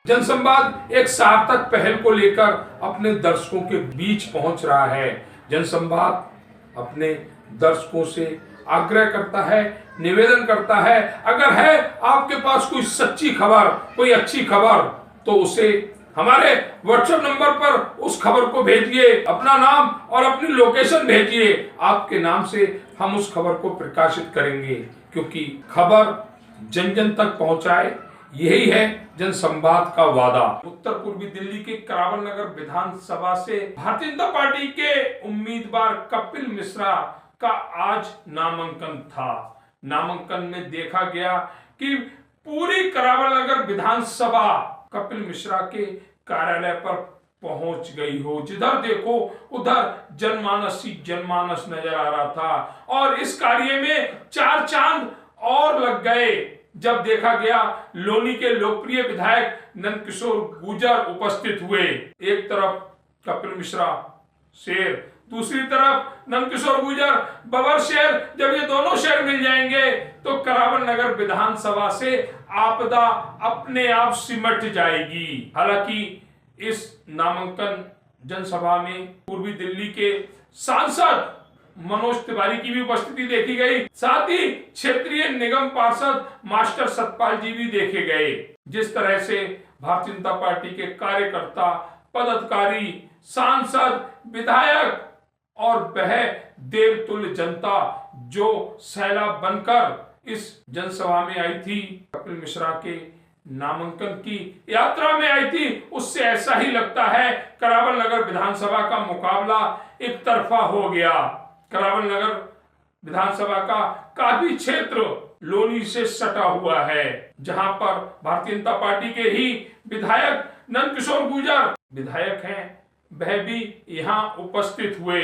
जनसंवाद एक सार्थक पहल को लेकर अपने दर्शकों के बीच पहुंच रहा है। जनसंवाद अपने दर्शकों से आग्रह करता है, निवेदन करता है, अगर है आपके पास कोई सच्ची खबर, कोई अच्छी खबर, तो उसे हमारे व्हाट्सएप नंबर पर उस खबर को भेजिए, अपना नाम और अपनी लोकेशन भेजिए। आपके नाम से हम उस खबर को प्रकाशित करेंगे, क्योंकि खबर जन जन तक पहुंचाए, यही है जनसंवाद का वादा। उत्तर पूर्वी दिल्ली के करावल नगर विधानसभा से भारतीय जनता पार्टी के उम्मीदवार कपिल मिश्रा का आज नामांकन था। नामांकन में देखा गया कि पूरी करावल नगर विधानसभा कपिल मिश्रा के कार्यालय पर पहुंच गई हो। जिधर देखो उधर जनमानस ही जनमानस नजर आ रहा था, और इस कार्य में चार चांद और लग गए जब देखा गया लोनी के लोकप्रिय विधायक नंदकिशोर गुर्जर उपस्थित हुए। एक तरफ कपिल मिश्रा शेर, दूसरी तरफ नंदकिशोर गुर्जर बबर शेर। जब ये दोनों शेर मिल जाएंगे तो करावल नगर विधानसभा से आपदा अपने आप सिमट जाएगी। हालांकि इस नामांकन जनसभा में पूर्वी दिल्ली के सांसद मनोज तिवारी की भी उपस्थिति देखी गई, साथ ही क्षेत्रीय निगम पार्षद मास्टर सतपाल जी भी देखे गए। जिस तरह से भारतीय जनता पार्टी के कार्यकर्ता, पदाधिकारी, सांसद, विधायक और वह देवतुल्य जनता जो सैलाब बनकर इस जनसभा में आई थी, कपिल मिश्रा के नामांकन की यात्रा में आई थी, उससे ऐसा ही लगता है करावल नगर विधानसभा का मुकाबला एक तरफा हो गया। करावल नगर विधानसभा का काफी क्षेत्र लोनी से सटा हुआ है, जहां पर भारतीय जनता पार्टी के ही विधायक नंदकिशोर गुर्जर विधायक हैं, वह भी यहां उपस्थित हुए।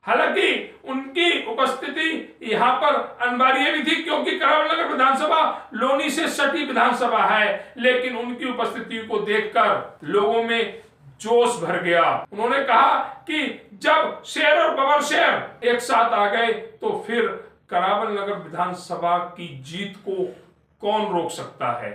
हालांकि उनकी उपस्थिति यहां पर अनिवार्य भी थी, क्योंकि करावल नगर विधानसभा लोनी से सटी विधानसभा है, लेकिन उनकी उपस्थिति को देखकर लोगों में जोश भर गया। उन्होंने कहा कि जब शेर और बबर शेर एक साथ आ गए तो फिर करावल नगर विधानसभा की जीत को कौन रोक सकता है।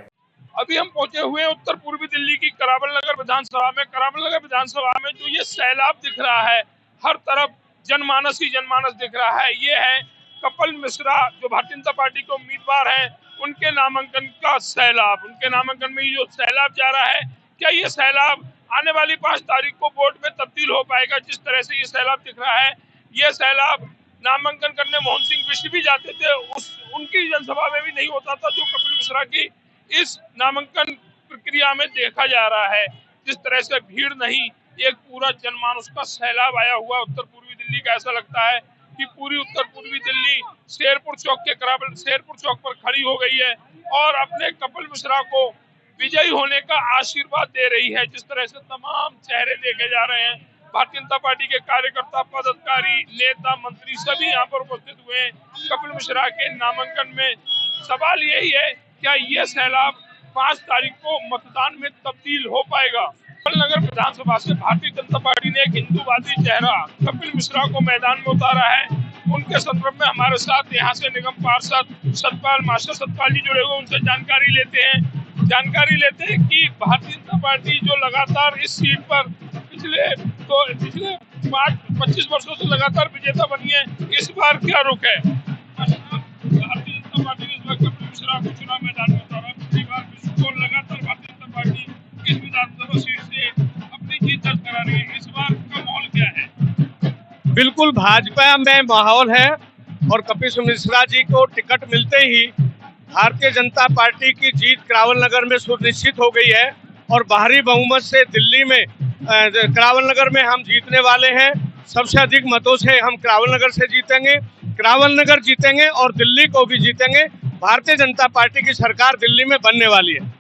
अभी हम पहुंचे हुए हैं उत्तर पूर्वी दिल्ली की करावल नगर विधानसभा में। करावल नगर विधानसभा में जो ये सैलाब दिख रहा है, हर तरफ जनमानस ही जनमानस दिख रहा है। ये है कपिल मिश्रा जो भारतीय जनता पार्टी के उम्मीदवार हैं, उनके नामांकन का सैलाब। उनके नामांकन में जो सैलाब जा रहा है, क्या ये सैलाब आने वाली 5 तारीख को वोट में तब्दील हो पाएगा? जिस तरह से ये सैलाब दिख रहा है, ये सैलाब नामांकन करने मोहन सिंह बिष्ट भी जाते थे, उनकी जनसभा में भी नहीं होता था, जो कपिल मिश्रा की इस नामांकन प्रक्रिया में देखा जा रहा है। जिस तरह से भीड़ नहीं, एक पूरा जनमानस का सैलाब आया हुआ उत्तर पूर्वी दिल्ली का। ऐसा लगता है कि पूरी उत्तर पूर्वी दिल्ली शेरपुर चौक पर खड़ी हो गई है और अपने कपिल मिश्रा को विजयी होने का आशीर्वाद दे रही है। जिस तरह से तमाम चेहरे देखे जा रहे हैं, भारतीय जनता पार्टी के कार्यकर्ता, पदाधिकारी, नेता, मंत्री सभी यहाँ पर उपस्थित हुए हैं कपिल मिश्रा के नामांकन में। सवाल यही है, क्या ये सैलाब 5 तारीख को मतदान में तब्दील हो पाएगा? कपिल नगर विधानसभा से भारतीय जनता पार्टी ने एक हिंदूवादी चेहरा कपिल मिश्रा को मैदान में उतारा है। उनके संदर्भ में हमारे साथ यहाँ से निगम पार्षद मास्टर सतपाल जी जुड़े हुए, उनसे जानकारी लेते हैं कि भारतीय जनता पार्टी जो लगातार इस सीट पर पिछले 25 वर्षों से लगातार विजेता बनी है, इस बार क्या रुख है? भारतीय जनता पार्टी ने इस बार कपिल मिश्रा को चुनाव मैदान में उतारा। पिछली बार तो लगातार भारतीय जनता पार्टी इस विधानसभा सीट से अपनी जीत दर्ज करा रही है। इस बार का माहौल क्या है? बिल्कुल भाजपा में माहौल है, और कपिल मिश्रा जी को टिकट मिलते ही भारतीय जनता पार्टी की जीत करावल नगर में सुनिश्चित हो गई है, और बाहरी बहुमत से दिल्ली में करावल नगर में हम जीतने वाले हैं। सबसे अधिक मतों से हम करावल नगर से जीतेंगे, करावल नगर जीतेंगे और दिल्ली को भी जीतेंगे। भारतीय जनता पार्टी की सरकार दिल्ली में बनने वाली है।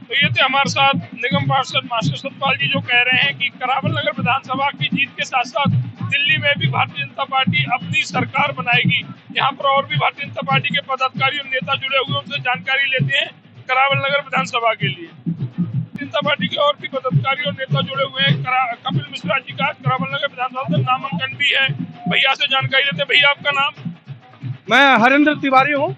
तो ये थे हमारे साथ निगम पार्षद मास्टर सतपाल जी, जो कह रहे हैं कि करावल नगर विधानसभा की जीत के साथ साथ दिल्ली में भी भारतीय जनता पार्टी अपनी सरकार बनाएगी। यहाँ पर और भी भारतीय जनता पार्टी के पदाधिकारी और नेता जुड़े हुए, उनसे जानकारी लेते हैं करावल नगर विधानसभा के लिए। भारतीय जनता पार्टी के और भी पदाधिकारी और नेता जुड़े हुए हैं। कपिल मिश्रा जी का करावल नगर विधानसभा से नामांकन भी है। भैया से जानकारी लेते हैं। भैया, आपका नाम? मैं हरेंद्र तिवारी हूँ।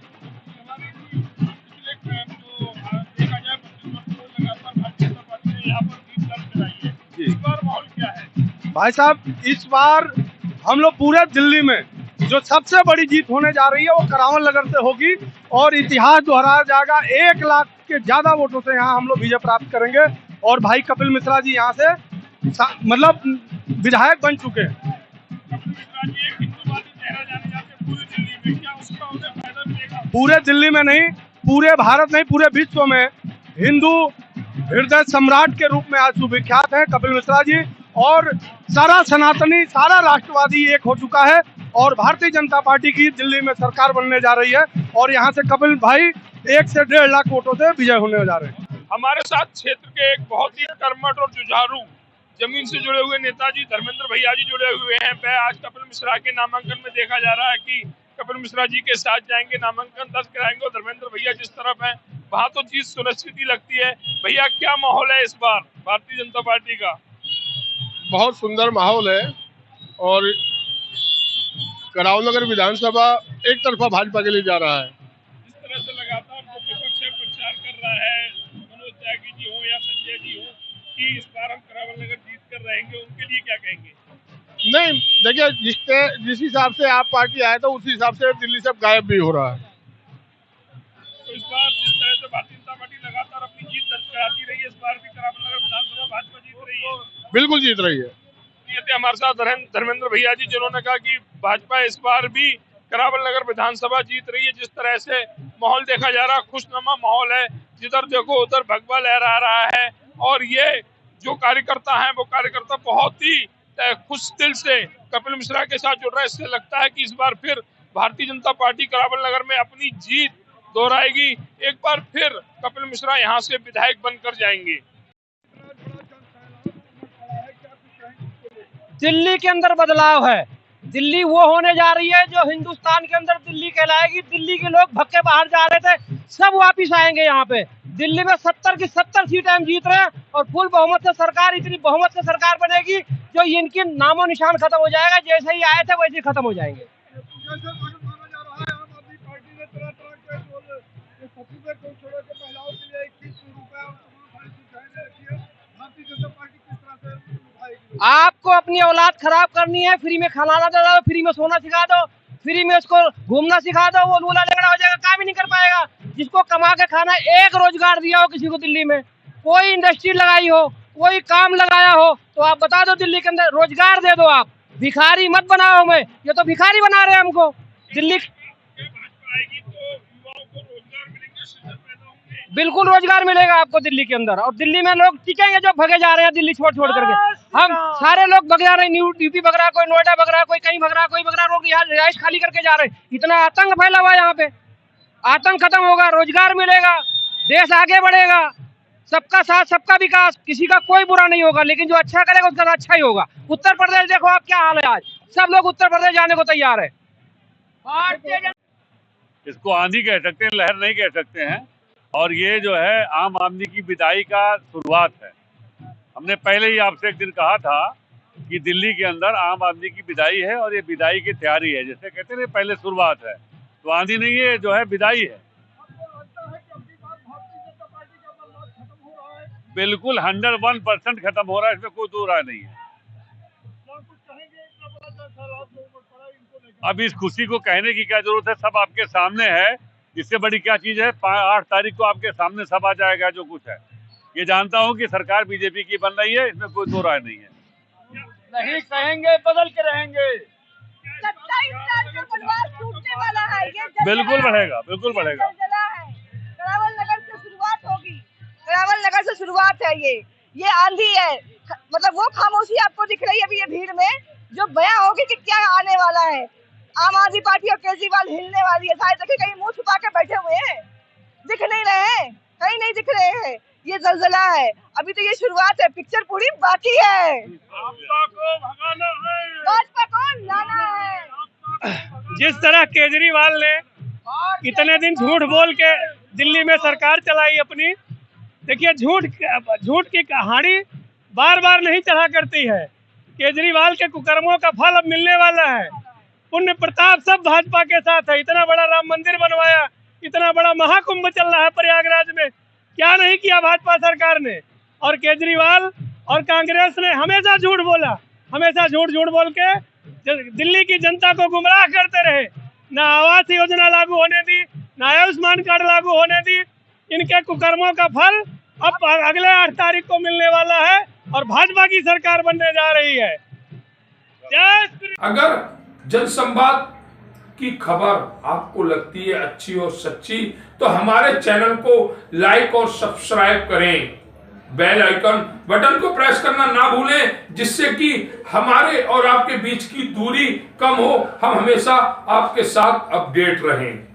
इस बार माहौल क्या है? भाई साहब, इस बार हम लोग पूरे दिल्ली में जो सबसे बड़ी जीत होने जा रही है वो करावल नगर से होगी और इतिहास दोहराया जाएगा। 1 लाख के ज्यादा वोटों से यहाँ हम लोग विजय प्राप्त करेंगे। और भाई कपिल मिश्रा जी यहाँ से मतलब विधायक बन चुके हैं। कपिल मिश्रा जी एक हिंदूवादी चेहरा जाने जाते हैं पूरे दिल्ली में, क्या उसका उन्हें फायदा मिलेगा? पूरे दिल्ली में नहीं, पूरे भारत नहीं, पूरे विश्व में हिंदू हृदय सम्राट के रूप में आज सुविख्यात है कपिल मिश्रा जी। और सारा सनातनी, सारा राष्ट्रवादी एक हो चुका है और भारतीय जनता पार्टी की दिल्ली में सरकार बनने जा रही है और यहाँ से कपिल भाई 1 से 1.5 लाख वोटों से विजय होने जा रहे हैं। हमारे साथ क्षेत्र के एक बहुत ही कर्मठ और जुझारू जमीन से जुड़े हुए नेताजी धर्मेंद्र भैया जी जुड़े हुए हैं। वह आज कपिल मिश्रा के नामांकन में देखा जा रहा है कि कपिल मिश्रा जी के साथ जाएंगे, नामांकन दर्ज कराएंगे और धर्मेंद्र भैया जिस तरफ हैं वहां तो जीत सुनिश्चित ही लगती है। भैया क्या माहौल है इस बार भारतीय जनता पार्टी का? बहुत सुंदर माहौल है और करावल नगर विधानसभा एक तरफा भाजपा के लिए जा रहा है। जिस तरह से लगातार जो विपक्ष है प्रचार कर रहा है, मनोज त्यागी जी हो या संजय जी हो कि इस बार हम करावल नगर जीत कर रहेंगे, उनके लिए क्या कहेंगे? नहीं, देखिए जिस हिसाब से आप पार्टी आए तो उसी हिसाब से दिल्ली से गायब भी हो रहा है। तो इस बार जिस तरह से भारतीय जनता पार्टी लगातार अपनी जीत दर्ज कराती रही है, इस बार भी करावल नगर विधानसभा भाजपा जीत रही है। बिल्कुल जीत रही है। ये थे हमारे साथ धर्मेंद्र भैया जी जिन्होंने कहा कि भाजपा इस बार भी करावल नगर विधानसभा जीत रही है। जिस तरह से माहौल देखा जा रहा है, खुशनुमा माहौल है, जिधर देखो उधर भगवा लहरा रहा है और ये जो कार्यकर्ता हैं वो कार्यकर्ता बहुत ही खुश दिल से कपिल मिश्रा के साथ जुड़ रहा है। इससे लगता है कि इस बार फिर भारतीय जनता पार्टी करावल नगर में अपनी जीत दोहराएगी। एक बार फिर कपिल मिश्रा यहाँ से विधायक बनकर जाएंगे। दिल्ली के अंदर बदलाव है। दिल्ली वो होने जा रही है जो हिंदुस्तान के अंदर दिल्ली कहलाएगी। दिल्ली के लोग भग के बाहर जा रहे थे, सब वापिस आएंगे यहाँ पे। दिल्ली में 70 की 70 सीटें हम जीत रहे हैं और फुल बहुमत से सरकार, इतनी बहुमत से सरकार बनेगी जो इनकी नामो निशान खत्म हो जाएगा। जैसे ही आए थे वैसे ही खत्म हो जाएंगे। आपको अपनी औलाद खराब करनी है, फ्री में खाना दो, फ्री में सोना सिखा दो, फ्री में उसको घूमना सिखा दो, वो लूला लंगड़ा हो जाएगा, काम ही नहीं कर पाएगा। जिसको कमा के खाना, एक रोजगार दिया हो किसी को दिल्ली में, कोई इंडस्ट्री लगाई हो, कोई काम लगाया हो तो आप बता दो दिल्ली के अंदर रोजगार दे दो। आप भिखारी मत बनाओ हमें, ये तो भिखारी बना रहे हैं हमको। दिल्ली बिल्कुल रोजगार मिलेगा आपको दिल्ली के अंदर और दिल्ली में लोग टिकेंगे जो भगे जा रहे हैं दिल्ली छोड़ छोड़ करके। हम सारे लोग भग जा रहे हैं, यूपी भग रहा, कोई नोएडा भग रहा, कोई कहीं भग रहा, कोई भग रहा, लोग यहाँ रिहाइश खाली करके जा रहे हैं। इतना आतंक फैला हुआ है यहाँ पे। आतंक खत्म होगा, रोजगार मिलेगा, देश आगे बढ़ेगा। सबका साथ सबका विकास, किसी का कोई बुरा नहीं होगा, लेकिन जो अच्छा करेगा उसका अच्छा ही होगा। उत्तर प्रदेश देखो आप क्या हाल है आज, सब लोग उत्तर प्रदेश जाने को तैयार है। इसको आंधी कह सकते हैं, लहर नहीं कह सकते हैं। और ये जो है आम आदमी की विदाई का शुरुआत है। हमने पहले ही आपसे एक दिन कहा था कि दिल्ली के अंदर आम आदमी की विदाई है और ये विदाई की तैयारी है। जैसे कहते हैं पहले शुरुआत है, तो आंधी नहीं है, जो है विदाई है। बिल्कुल 101% खत्म हो रहा है, इसमें कोई दो राय नहीं है। अब इस खुशी को कहने की क्या जरूरत है, सब आपके सामने है। इससे बड़ी क्या चीज है, 8 तारीख को आपके सामने सब आ जाएगा जो कुछ है। ये जानता हूँ कि सरकार बीजेपी की बन रही है, इसमें कोई दो राय नहीं है। नहीं कहेंगे, बदल के रहेंगे। 27 साल का वनवास टूटने वाला है। ये बिल्कुल बढ़ेगा, बिल्कुल बढ़ेगा। करावल नगर से शुरुआत होगी, करावल नगर से शुरुआत है। ये आंधी है, मतलब वो खामोशी आपको दिख रही है अभी ये भीड़ में, जो बयां होगी कि क्या आने वाला है। आम आदमी पार्टी और केजरीवाल हिलने वाली है। शायद देखिए कहीं मुंह छुपा के बैठे हुए हैं, दिख नहीं रहे हैं, कहीं नहीं दिख रहे हैं। ये जलजला है, अभी तो ये शुरुआत है, पिक्चर पूरी बाकी है। भाजपा को भगाना है, भाजपा को लाना है। जिस तरह केजरीवाल ने इतने दिन झूठ बोल के दिल्ली में सरकार चलाई अपनी, देखिए झूठ की कहानी बार बार नहीं चढ़ा करती है। केजरीवाल के कुकर्मों का फल अब मिलने वाला है। पुण्य प्रताप सब भाजपा के साथ है। इतना बड़ा राम मंदिर बनवाया, इतना बड़ा महाकुंभ चल रहा है प्रयागराज में, क्या नहीं किया भाजपा सरकार ने। और केजरीवाल और कांग्रेस ने हमेशा झूठ बोला, हमेशा झूठ बोल के दिल्ली की जनता को गुमराह करते रहे। ना आवास योजना लागू होने दी, ना आयुष्मान कार्ड लागू होने दी। इनके कुकर्मों का फल अब अगले 8 तारीख को मिलने वाला है और भाजपा की सरकार बनने जा रही है। जय श्री। अगर जनसंवाद की खबर आपको लगती है अच्छी और सच्ची तो हमारे चैनल को लाइक और सब्सक्राइब करें, बेल आइकन बटन को प्रेस करना ना भूलें, जिससे कि हमारे और आपके बीच की दूरी कम हो, हम हमेशा आपके साथ अपडेट रहें।